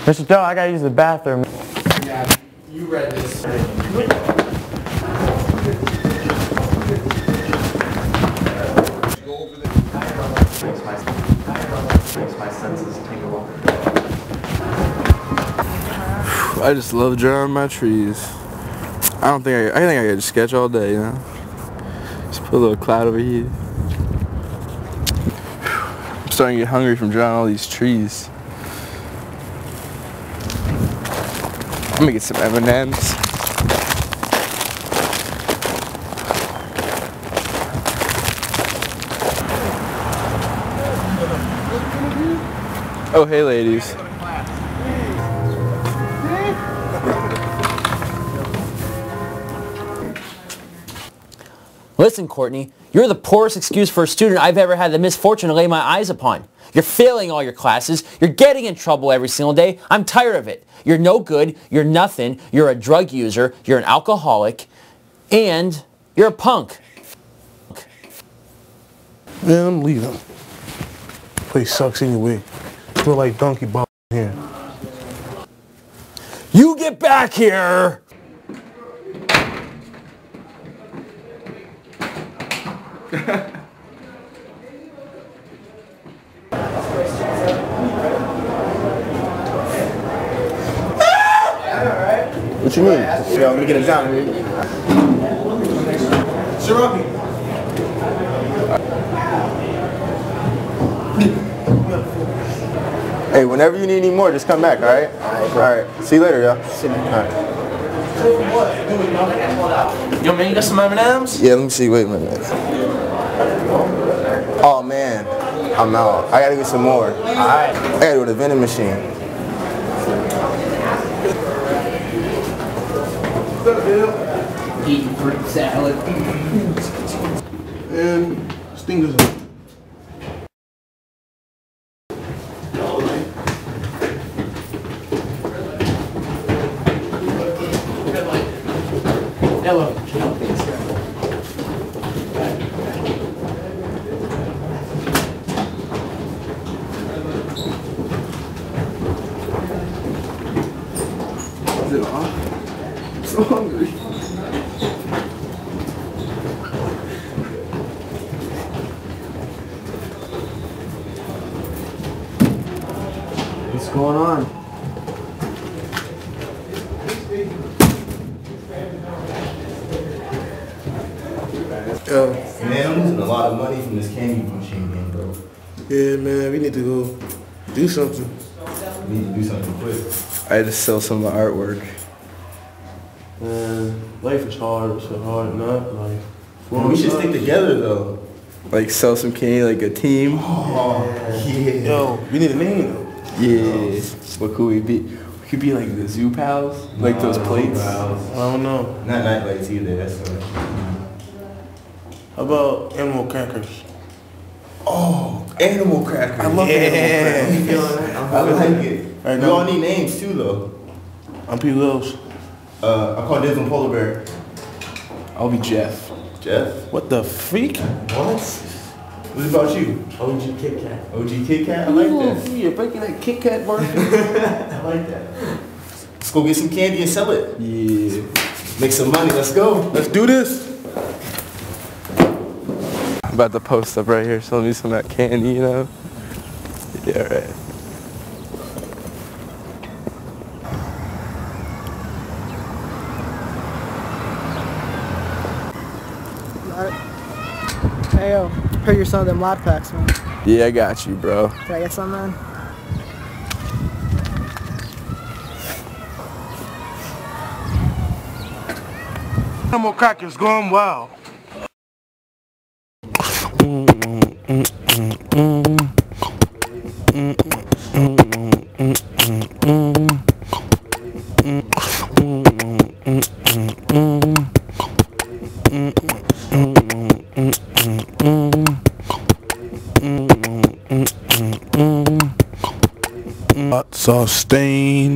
Mr. Doe, I gotta use the bathroom. Yeah, you read this. Makes my senses tingle. I just love drawing my trees. I think I could just sketch all day, you know? Just put a little cloud over here. I'm starting to get hungry from drawing all these trees. I'm gonna get some M&Ms. Oh, hey ladies. Listen, Courtney, you're the poorest excuse for a student I've ever had the misfortune to lay my eyes upon. You're failing all your classes. You're getting in trouble every single day. I'm tired of it. You're no good. You're nothing. You're a drug user. You're an alcoholic. And you're a punk. Man, I'm leaving. Place sucks anyway. Feel like donkey ball here. You get back here! What you mean? Yo, let me get it down. Sirabi. Hey, whenever you need any more, just come back, alright? Alright. See you later, y'all. Alright. Yo, man, you got some M&Ms? Yeah, let me see. Wait a minute. Oh, man. I'm out. I gotta get some more. Alright. I gotta go to the vending machine. Eating fruit salad. And stingers. Hello. Is it on? I'm so hungry. What's going on? Yo, Man, I'm losing a lot of money from this candy machine game, bro. yeah, man, we need to go do something. We need to do something quick. I had to sell some of my artwork. Man, life is hard. It's a hard enough. Life. We should stick together, though. Like sell some candy like a team. Oh, yeah. Yo, we need a name though. Yeah. What could we be? We could be like the zoo pals, like those plates. I don't know. Not night lights either. That's How about animal crackers? Oh, animal crackers. I love animal crackers. I like it. Right We now- all need names too, though. I'm P. Wills. I call Dizzle Polar Bear. I'll be Jeff. Jeff? What the freak? What? What about you? OG Kit Kat. OG Kit Kat? I like that. You're breaking that Kit Kat bar. I like that. Let's go get some candy and sell it. Yeah. Make some money. Let's go. Let's do this. I'm about to post up right here, selling me some of that candy, you know? Yeah, right. Hey yo, heard you're selling them lot packs, man. Yeah, I got you, bro. Can I get some, man? Animal crackers going wild. Lots of stain.